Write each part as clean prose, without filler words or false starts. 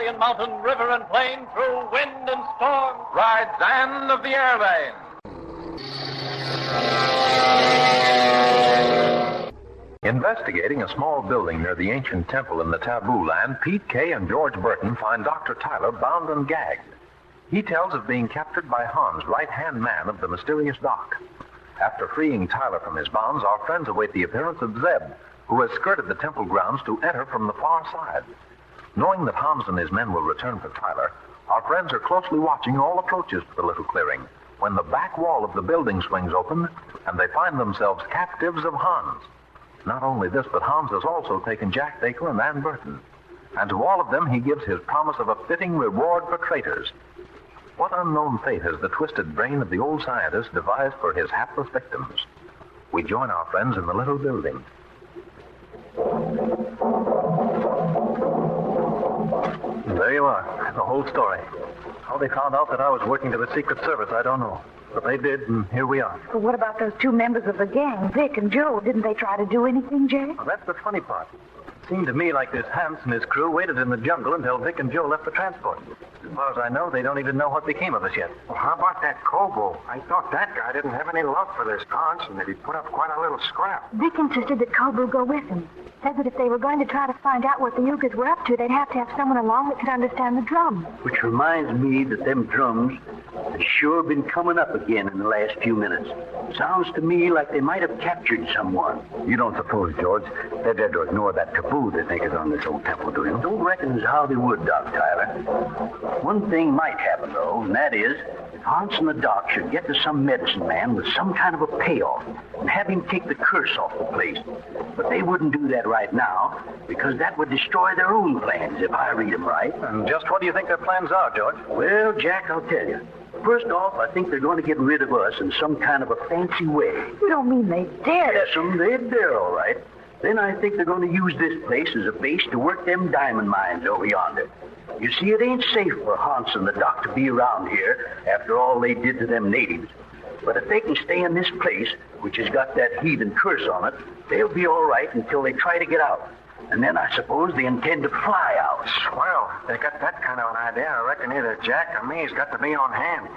valley and mountain, river and plain, through wind and storm, rides Anne of the Airlanes. Investigating a small building near the ancient temple in the taboo land, Pete Kay and George Burton find Dr. Tyler bound and gagged. He tells of being captured by Hans, right-hand man of the mysterious Doc. After freeing Tyler from his bonds, our friends await the appearance of Zeb, who has skirted the temple grounds to enter from the far side. Knowing that Hans and his men will return for Tyler, our friends are closely watching all approaches to the little clearing when the back wall of the building swings open and they find themselves captives of Hans. Not only this, but Hans has also taken Jack Baker and Ann Burton. And to all of them, he gives his promise of a fitting reward for traitors. What unknown fate has the twisted brain of the old scientist devised for his hapless victims? We join our friends in the little building. There you are, the whole story. How they found out that I was working for the Secret Service, I don't know. But they did, and here we are. Well, what about those two members of the gang, Vic and Joe? Didn't they try to do anything, Jay? Well, that's the funny part. It seemed to me like this Hans and his crew waited in the jungle until Vic and Joe left the transport. As far as I know, they don't even know what became of us yet. Well, how about that Kobo? I thought that guy didn't have any love for this Hans and that he put up quite a little scrap. Vic insisted that Kobo go with him. Said that if they were going to try to find out what the Yugas were up to, they'd have to have someone along that could understand the drums. Which reminds me that them drums have sure been coming up again in the last few minutes. Sounds to me like they might have captured someone. You don't suppose, George, they're dead to ignore that taboo they think is on this old temple, do you? Don't reckon as how they would, Doc Tyler. One thing might happen, though, and that is, if Hans and the Doc should get to some medicine man with some kind of a payoff and have him take the curse off the place. But they wouldn't do that right now, because that would destroy their own plans, if I read them right. And just what do you think their plans are, George? Well, Jack, I'll tell you. First off, I think they're going to get rid of us in some kind of a fancy way. You don't mean they dare? Yes, they'd dare, all right. Then I think they're going to use this place as a base to work them diamond mines over yonder. You see, it ain't safe for Hans and the Doc to be around here after all they did to them natives. But if they can stay in this place, which has got that heathen curse on it, they'll be all right until they try to get out. And then I suppose they intend to fly out. Swell. They got that kind of an idea. I reckon either Jack or me's got to be on hand.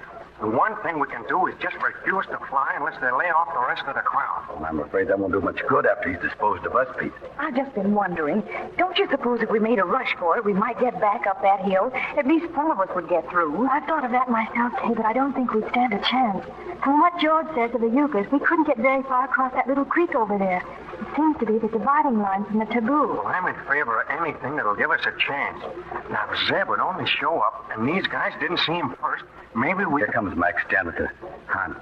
The one thing we can do is just refuse to fly unless they lay off the rest of the crowd. Well, I'm afraid that won't do much good after he's disposed of us, Pete. I've just been wondering, don't you suppose if we made a rush for it, we might get back up that hill? At least some of us would get through. I've thought of that myself, Kay, but I don't think we'd stand a chance. From what George says of the Yugas, we couldn't get very far across that little creek over there. It seems to be the dividing line from the taboo. Well, I'm in favor of anything that'll give us a chance. Now, if Zeb would only show up, and these guys didn't see him first, maybe we... Here comes Max Janitor, Han.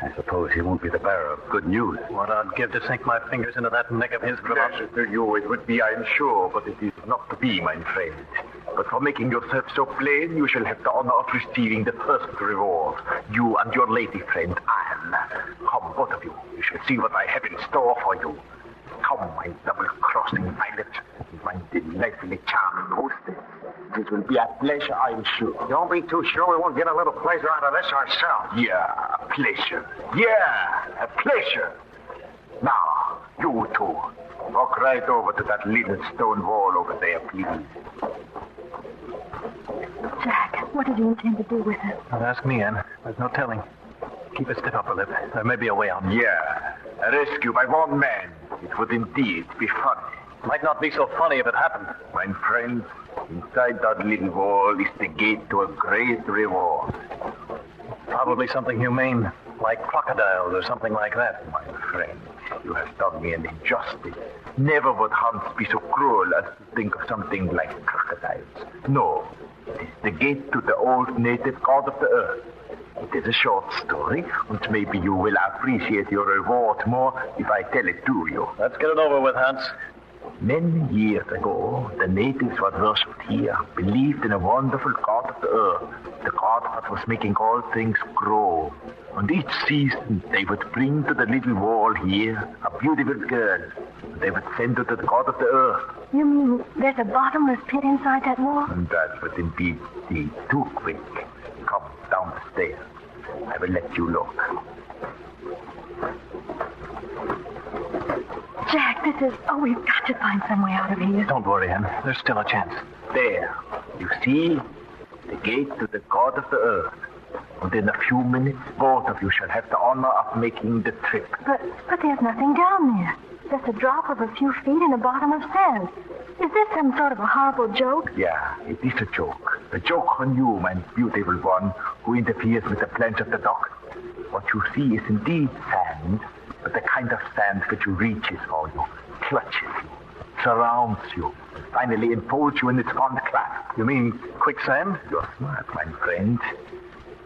I suppose he won't be the bearer of good news. What I'd give to sink my fingers into that neck of his. Pleasure to you it would be, I'm sure, but it is not to be, my friend. But for making yourself so plain, you shall have the honor of receiving the first reward. You and your lady friend, Anne. Come, both of you. You shall see what I have in store for you. Come, my double-crossing Violet, my delightfully charming hostess. This will be a pleasure, I'm sure. Don't be too sure we won't get a little pleasure out of this ourselves. Yeah, a pleasure. Yeah, a pleasure. Now, you two, walk right over to that little stone wall over there, please. Jack, what did you intend to do with her? Don't ask me, Anne. There's no telling. Keep a stiff upper lip. There may be a way out. Yeah, a rescue by one man. It would indeed be funny. Might not be so funny if it happened. My friends, inside that little wall is the gate to a great reward. Probably something humane, like crocodiles or something like that. My friend, you have done me an injustice. Never would Hans be so cruel as to think of something like crocodiles. No, it is the gate to the old native god of the earth. It is a short story, which maybe you will appreciate your reward more if I tell it to you. Let's get it over with, Hans. Many years ago, the natives who had worshipped here believed in a wonderful god of the earth, the god that was making all things grow. And each season, they would bring to the little wall here a beautiful girl. They would send her to the god of the earth. You mean there's a bottomless pit inside that wall? And that would indeed be too quick. Come down the stairs. I will let you look. Jack, this is... Oh, we've got to find some way out of here. Don't worry, Anne. There's still a chance. There. You see, the gate to the god of the earth. And in a few minutes, both of you shall have the honor of making the trip. But there's nothing down there. Just a drop of a few feet in a bottom of sand. Is this some sort of a horrible joke? Yeah, it is a joke. A joke on you, my beautiful one, who interferes with the plans of the dock. What you see is indeed sand, but the kind of sand which reaches for you, clutches you, surrounds you, finally enfolds you in its fond clasp. You mean quicksand? You're smart, my friend.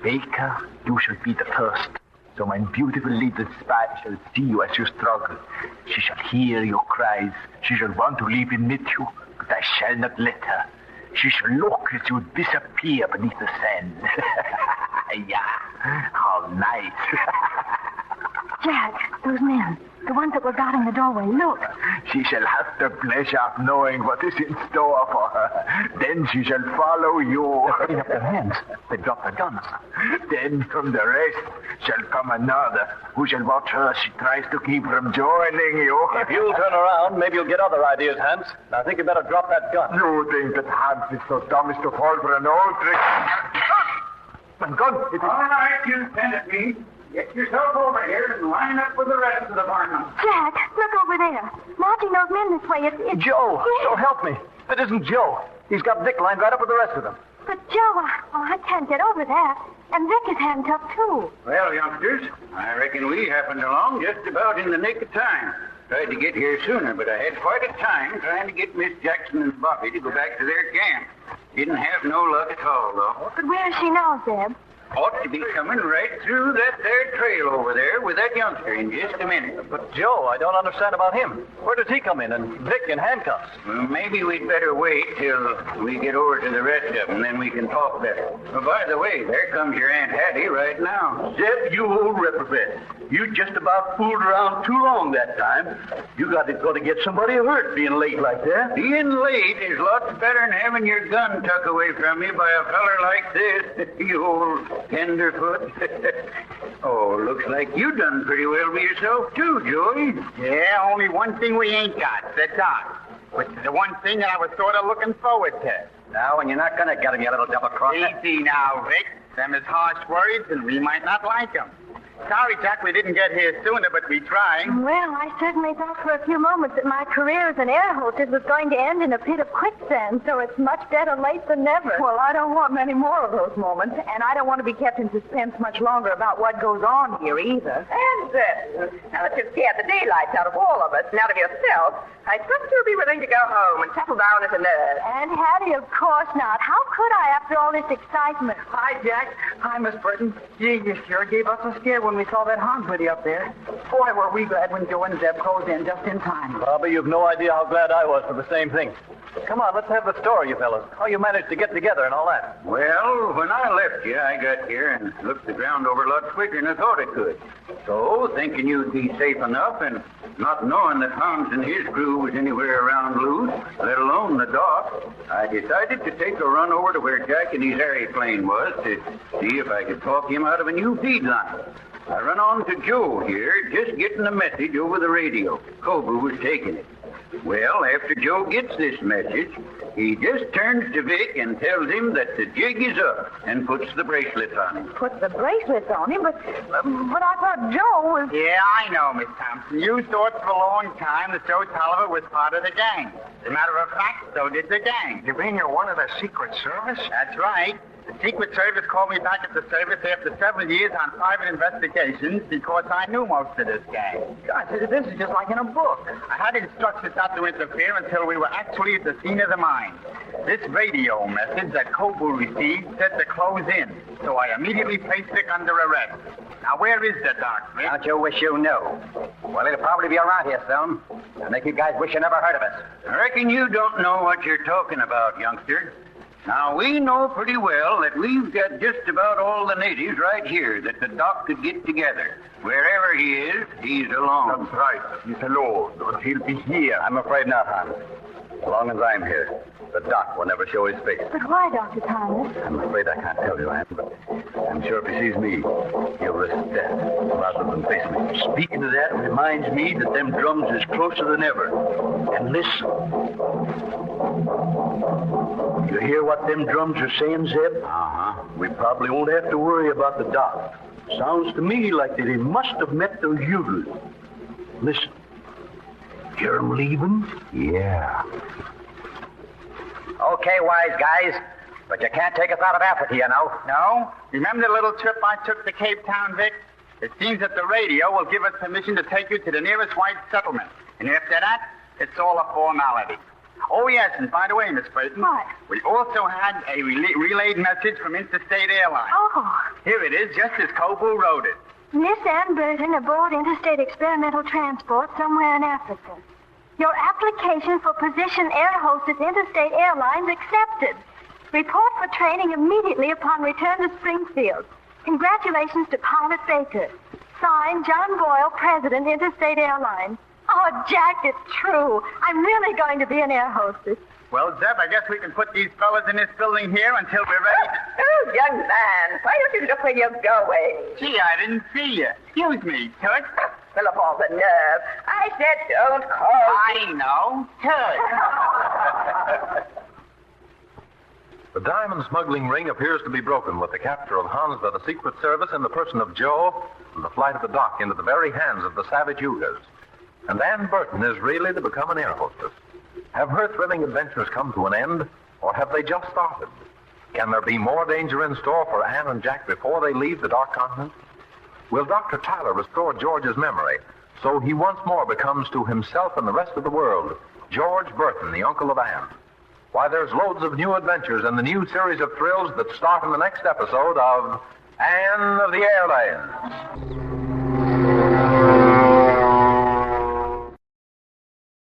Baker, you shall be the first. So my beautiful little spy shall see you as you struggle. She shall hear your cries. She shall want to leave in with you, but I shall not let her. She shall look as you disappear beneath the sand. Yeah, how nice. Jack, those men, the ones that were guarding the doorway, look. She shall have the pleasure of knowing what is in store for her. Then she shall follow you. Putting up their hands. They dropped their guns. Then from the rest shall come another who shall watch her as she tries to keep from joining you. If you'll turn around, maybe you'll get other ideas, Hans. I think you better drop that gun. You think that Hans is so dumb as to fall for an old trick? My gun! It is... All right, you send it me. Get yourself over here and line up with the rest of the barman. Jack, look over there. Marching those men this way. It's Joe! Yes. Joe, help me. That isn't Joe. He's got Dick lined right up with the rest of them. But Joe, I can't get over that. And Vic is handcuffed, too. Well, youngsters, I reckon we happened along just about in the nick of time. Tried to get here sooner, but I had quite a time trying to get Miss Jackson and Bobby to go back to their camp. Didn't have no luck at all, though. But where is she now, Zeb? Ought to be coming right through that there trail over there with that youngster in just a minute. But Joe, I don't understand about him. Where does he come in? And Vic in handcuffs? Well, maybe we'd better wait till we get over to the rest of them, then we can talk better. Oh, by the way, there comes your Aunt Hattie right now. Zeb, you old reprobate. You just about fooled around too long that time. You got to go to get somebody hurt being late like that. Being late is lots better than having your gun tucked away from you by a feller like this, you old tenderfoot. Oh, looks like you done pretty well by yourself, too, Joey. Yeah, only one thing we ain't got, the doc. Which is the one thing that I was sort of looking forward to. Now, and you're not going to get him, you little double-crosser. Easy now, Vic. Them is harsh words, and we might not like them. Sorry, Jack, we didn't get here sooner, but we tried. Well, I certainly thought for a few moments that my career as an air hostess was going to end in a pit of quicksand, so it's much better late than never. Well, I don't want many more of those moments, and I don't want to be kept in suspense much longer about what goes on here either. And now that you've scared the daylights out of all of us and out of yourself, I trust you'll be willing to go home and settle down as a nurse. And Hattie, of course not. How could I after all this excitement? Hi, Jack. Hi, Miss Burton. Gee, you sure gave us a scare when we saw that Hans hoodie up there. Boy, were we glad when Joe and Zeb closed in just in time. Bobby, you've no idea how glad I was for the same thing. Come on, let's have the story, you fellas. How you managed to get together and all that. Well, when I left you, I got here and looked the ground over a lot quicker than I thought it could. So, thinking you'd be safe enough and not knowing that Hans and his crew was anywhere around loose, let alone the dock, I decided to take a run over to where Jack and his airplane was to see if I could talk him out of a new feed line. I run on to Joe here, just getting a message over the radio. Kobu was taking it. Well, after Joe gets this message, he just turns to Vic and tells him that the jig is up and puts the bracelets on him. Put the bracelets on him, but I thought Joe was... Yeah, I know, Miss Thompson. You thought for a long time that Joe Tolliver was part of the gang. As a matter of fact, so did the gang. You mean you're one of the Secret Service? That's right. The Secret Service called me back at the service after several years on private investigations because I knew most of this gang. Gosh, this is just like in a book. I had instructions not to interfere until we were actually at the scene of the mine. This radio message that Kobu received said to close in, so I immediately placed Vic under arrest. Now, where is the doc, Vic? Don't you wish you knew? Well, it'll probably be around here soon. It'll make you guys wish you never heard of us. I reckon you don't know what you're talking about, youngster. Now, we know pretty well that we've got just about all the natives right here that the doc could get together. Wherever he is, he's alone. That's right. He's alone, but he'll be here. I'm afraid not, Hans. As long as I'm here, the doc will never show his face. But why, Dr. Tyler? I'm afraid I can't tell you, Ann, but I'm sure if he sees me, he'll risk death rather than face me. Speaking of that reminds me that them drums is closer than ever. And listen. You hear what them drums are saying, Zeb? Uh-huh. We probably won't have to worry about the doc. Sounds to me like that he must have met those Yugas. Listen. Hear 'em leaving? Yeah. Okay, wise guys, but you can't take us out of Africa, you know. No? Remember the little trip I took to Cape Town, Vic? It seems that the radio will give us permission to take you to the nearest white settlement. And after that, it's all a formality. Oh, yes, and by the way, Miss Burton. What? We also had a relayed message from Interstate Airlines. Oh, Here it is, just as Cobu wrote it. Miss Ann Burton aboard Interstate Experimental Transport somewhere in Africa. Your application for position air hostess Interstate Airlines accepted. Report for training immediately upon return to Springfield. Congratulations to Pilot Baker. Signed, John Boyle, President, Interstate Airlines. Oh, Jack, it's true. I'm really going to be an air hostess. Well, Zeb, I guess we can put these fellas in this building here until we're ready to... Oh, young man, why don't you look where you're going? Gee, I didn't see you. Excuse me, Toots. Full of all the nerve. I said don't call. I know. Toots. The diamond smuggling ring appears to be broken with the capture of Hans by the Secret Service in the person of Joe and the flight of the doc into the very hands of the savage Yugas. And Ann Burton is really to become an air hostess. Have her thrilling adventures come to an end, or have they just started? Can there be more danger in store for Ann and Jack before they leave the Dark Continent? Will Dr. Tyler restore George's memory so he once more becomes to himself and the rest of the world George Burton, the uncle of Ann? Why, there's loads of new adventures and the new series of thrills that start in the next episode of Ann of the Airlanes.